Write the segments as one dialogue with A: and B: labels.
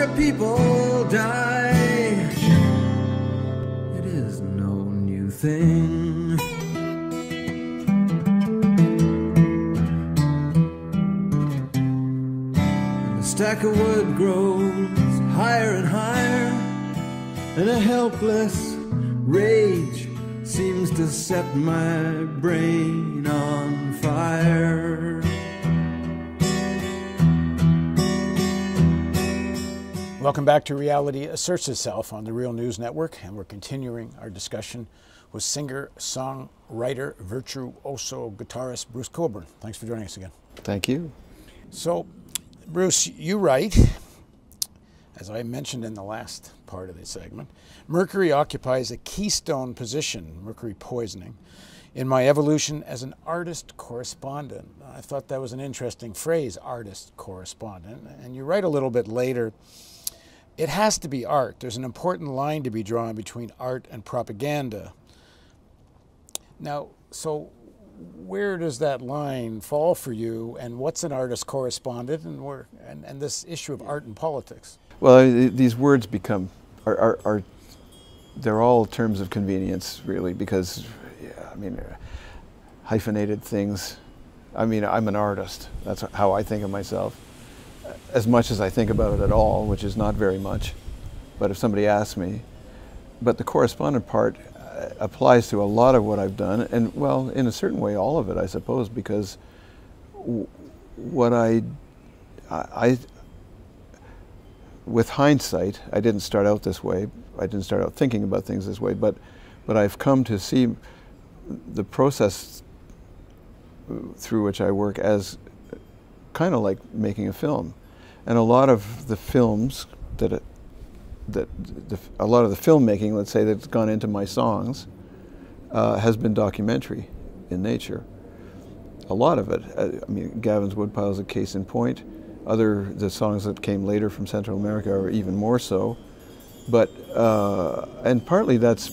A: your people die. It is no new thing. And the stack of wood grows higher and higher, and a helpless rage seems to set my brain on fire.
B: Welcome back to Reality Asserts Itself on the Real News Network, and we're continuing our discussion with singer, songwriter, virtuoso guitarist Bruce Cockburn. Thanks for joining us again.
C: Thank you.
B: So, Bruce, you write, as I mentioned in the last part of this segment, Mercury occupies a keystone position, mercury poisoning, in my evolution as an artist-correspondent. I thought that was an interesting phrase, artist-correspondent. And you write a little bit later, it has to be art. There's an important line to be drawn between art and propaganda. Now, so where does that line fall for you, and what's an artist-correspondent, and this issue of art and politics?
C: Well, these words become, they're all terms of convenience, really, because, yeah, I mean, hyphenated things. I mean, I'm an artist. That's how I think of myself. As much as I think about it at all, which is not very much, but if somebody asks me. But the correspondent part applies to a lot of what I've done, and, well, in a certain way, all of it, I suppose, because what with hindsight, I didn't start out this way. I didn't start out thinking about things this way, but I've come to see the process through which I work as kind of like making a film. And a lot of the films a lot of the filmmaking, let's say, that's gone into my songs has been documentary in nature. A lot of it. I mean, Gavin's Woodpile is a case in point. The songs that came later from Central America are even more so. But, and partly that's,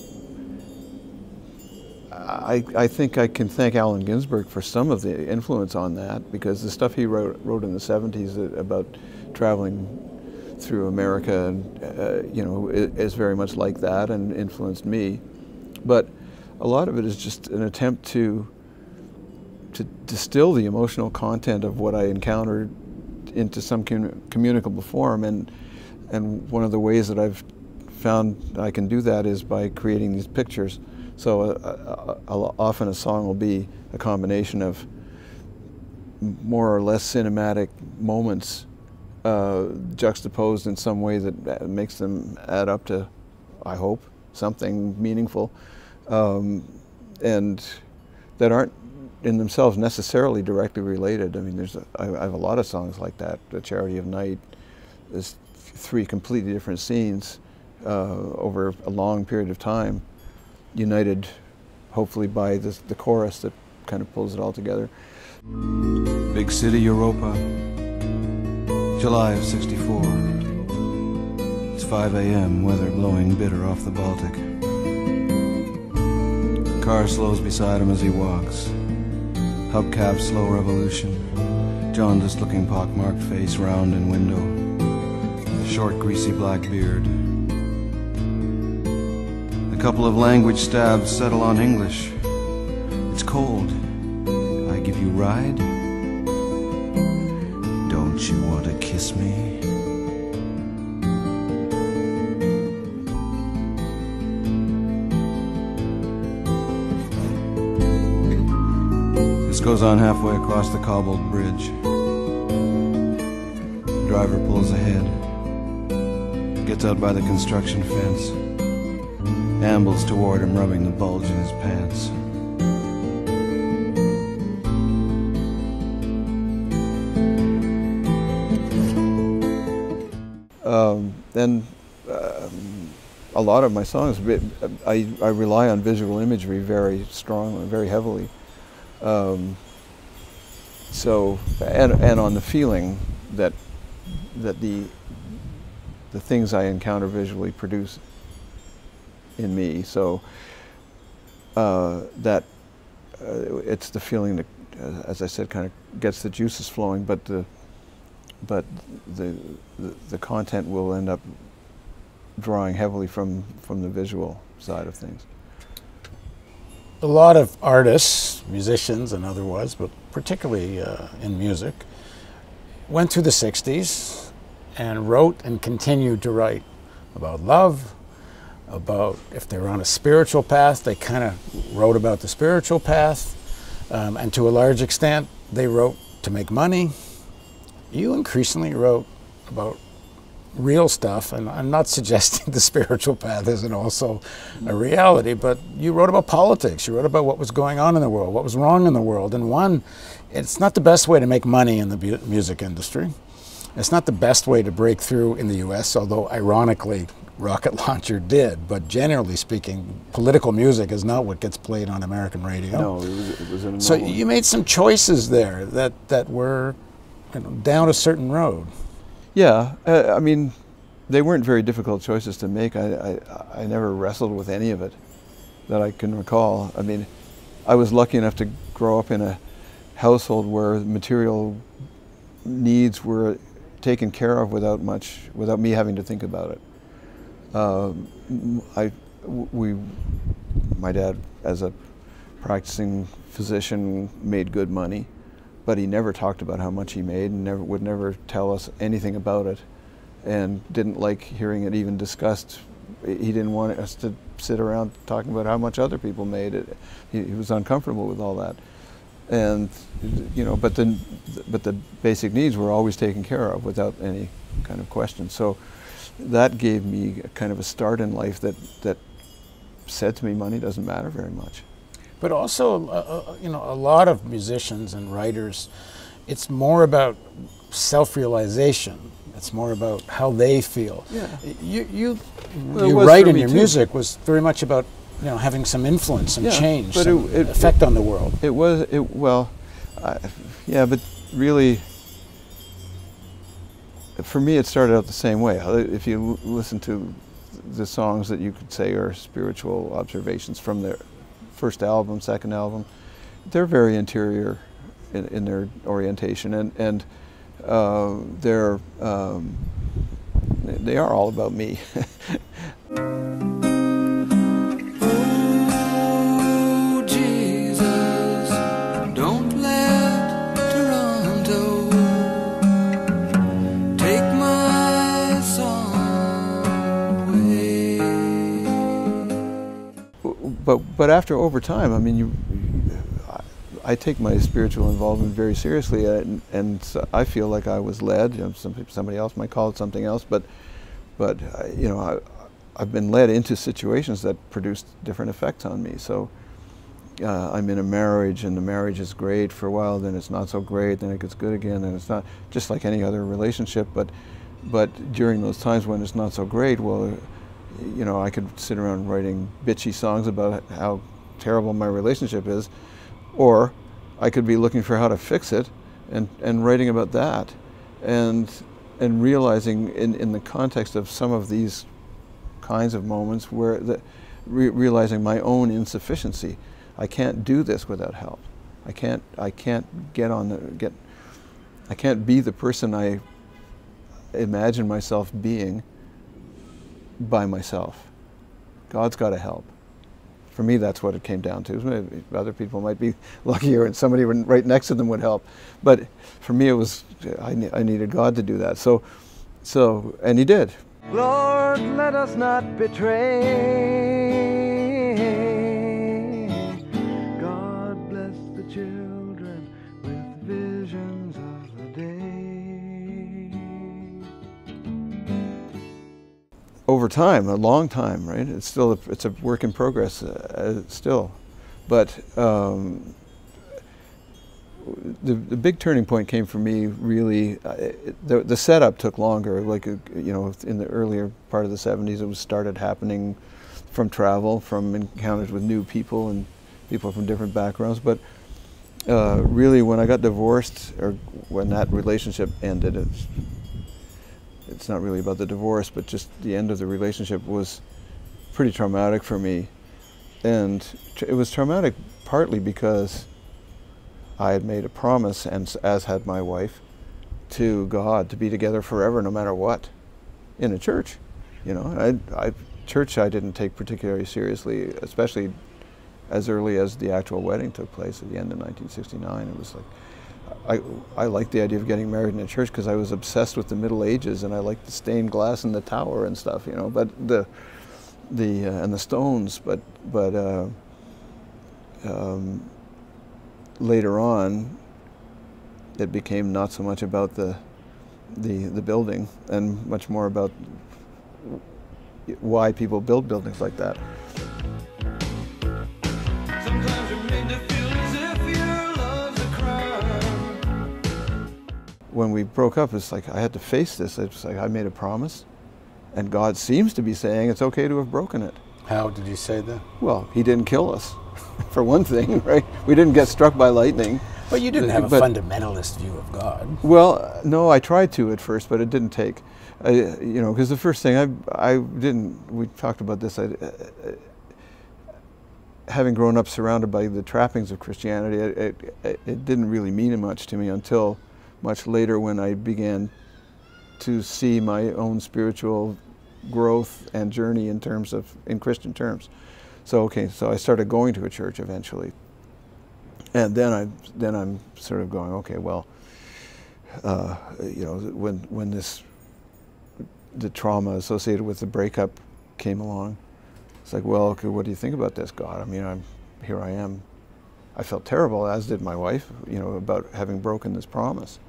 C: I think I can thank Allen Ginsberg for some of the influence on that, because the stuff he wrote in the 70s about traveling through America, and, you know, is very much like that and influenced me. But a lot of it is just an attempt to distill the emotional content of what I encountered into some communicable form, and one of the ways that I've found I can do that is by creating these pictures. So often a song will be a combination of more or less cinematic moments juxtaposed in some way that makes them add up to, I hope, something meaningful, and that aren't in themselves necessarily directly related. I mean, I have a lot of songs like that. The Charity of Night, there's 3 completely different scenes over a long period of time, united hopefully by the chorus that kind of pulls it all together.
D: Big city Europa, July of '64. It's 5 a.m., weather blowing bitter off the Baltic. Car slows beside him as he walks. Hubcap slow revolution, jaundiced looking pockmarked face round in window, short greasy black beard. A couple of language stabs settle on English. It's cold. I give you ride? Don't you want to kiss me? This goes on halfway across the cobbled bridge. Driver pulls ahead, gets out by the construction fence, ambles toward him, rubbing the bulge in his pants.
C: Then a lot of my songs, I rely on visual imagery very strongly, very heavily. So, and on the feeling that the things I encounter visually produce in me. So it's the feeling that, as I said, kind of gets the juices flowing. But the content will end up drawing heavily from the visual side of things.
B: A lot of artists, musicians and otherwise, but particularly in music, went through the 60s and wrote and continued to write about love, about if they were on a spiritual path, they kind of wrote about the spiritual path, and to a large extent, they wrote to make money. You increasingly wrote about real stuff, and I'm not suggesting the spiritual path isn't also a reality, but you wrote about politics, you wrote about what was going on in the world, what was wrong in the world, and one, it's not the best way to make money in the music industry. It's not the best way to break through in the US, although ironically, Rocket Launcher did, but generally speaking, political music is not what gets played on American radio.
C: No, it was an
B: So you made some choices there that were, you know, down a certain road.
C: Yeah, I mean, they weren't very difficult choices to make. I never wrestled with any of it that I can recall. I mean, I was lucky enough to grow up in a household where material needs were taken care of without me having to think about it. My dad, as a practicing physician, made good money, but he never talked about how much he made and would never tell us anything about it, and didn't like hearing it even discussed. He didn't want us to sit around talking about how much other people made. He was uncomfortable with all that. And, you know, but the basic needs were always taken care of without any kind of question. So that gave me kind of a start in life that said to me, money doesn't matter very much.
B: But also, you know, a lot of musicians and writers, it's more about self-realization. It's more about how they feel. Yeah. You write in your music was very much about, you know, having some influence, some change, but some effect on the world.
C: Yeah, but really, for me, it started out the same way. If you listen to the songs that you could say are spiritual observations from their first album, second album, they're very interior in their orientation, and they are all about me. But after over time, I mean, I take my spiritual involvement very seriously, and so I feel like I was led. You know, somebody else might call it something else, but you know, I've been led into situations that produced different effects on me. So I'm in a marriage, and the marriage is great for a while, then it's not so great, then it gets good again, and it's not, just like any other relationship. But during those times when it's not so great, well, you know, I could sit around writing bitchy songs about how terrible my relationship is, or I could be looking for how to fix it and writing about that, and realizing in the context of some of these kinds of moments where realizing my own insufficiency. I can't do this without help. I can't be the person I imagine myself being by myself. God's got to help. For me, that's what it came down to. Other people might be luckier and somebody right next to them would help. But for me, it was, I needed God to do that. So, and He did.
A: Lord, let us not betray. God bless the children with visions of the day.
C: Over time, a long time, right? It's still it's a work in progress still, but the big turning point came for me really. The setup took longer. Like you know, in the earlier part of the '70s, it started happening from travel, from encounters with new people and people from different backgrounds. But really, when I got divorced, or when that relationship ended, it's not really about the divorce, but just the end of the relationship was pretty traumatic for me. And it was traumatic partly because I had made a promise, and as had my wife, to God to be together forever, no matter what, in a church. You know, church I didn't take particularly seriously, especially as early as the actual wedding took place at the end of 1969. It was like, I liked the idea of getting married in a church because I was obsessed with the Middle Ages, and I liked the stained glass in the tower and stuff, you know. But and the stones, but later on, it became not so much about the building and much more about why people build buildings like that.
A: Sometimes you're made to feel as if your love's a crime.
C: When we broke up, it's like I had to face this. It's like I made a promise, and God seems to be saying it's okay to have broken it.
B: How did you say that?
C: Well, He didn't kill us, for one thing, right? We didn't get struck by lightning.
B: But you didn't have a fundamentalist view of God.
C: Well, no, I tried to at first, but it didn't take. You know, because the first thing I didn't, we talked about this, having grown up surrounded by the trappings of Christianity, it didn't really mean much to me until much later, when I began to see my own spiritual growth and journey in Christian terms. So I started going to a church eventually. And then I'm sort of going, okay, well, you know, when the trauma associated with the breakup came along, it's like, well, okay, what do you think about this, God? I mean, here I am. I felt terrible, as did my wife, you know, about having broken this promise.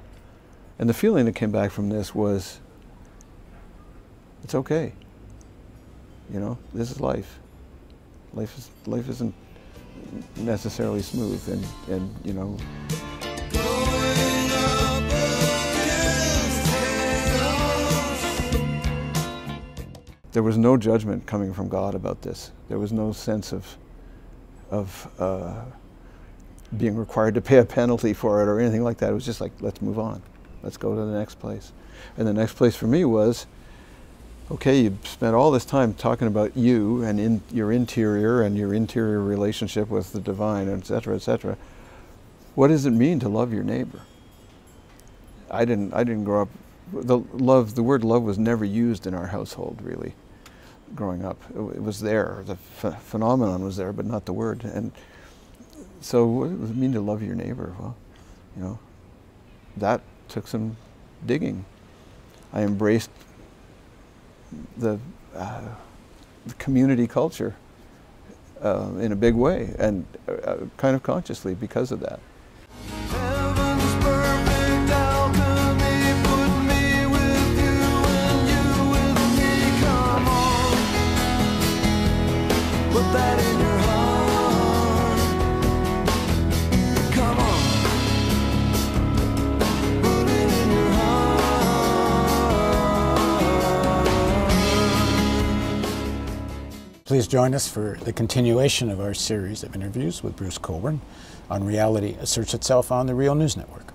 C: And the feeling that came back from this was, it's okay. You know, this is life. Life isn't necessarily smooth, and you know. There was no judgment coming from God about this. There was no sense of being required to pay a penalty for it or anything like that. It was just like, let's move on. Let's go to the next place. And the next place for me was, okay, you spent all this time talking about you and your interior relationship with the divine, et cetera, et cetera. What does it mean to love your neighbor? I didn't grow up. The word love was never used in our household, really, growing up. It was there. The phenomenon was there, but not the word. And so what does it mean to love your neighbor? Well, you know, that took some digging. I embraced the community culture in a big way, and kind of consciously because of that.
B: Please join us for the continuation of our series of interviews with Bruce Cockburn on Reality Asserts Itself on the Real News Network.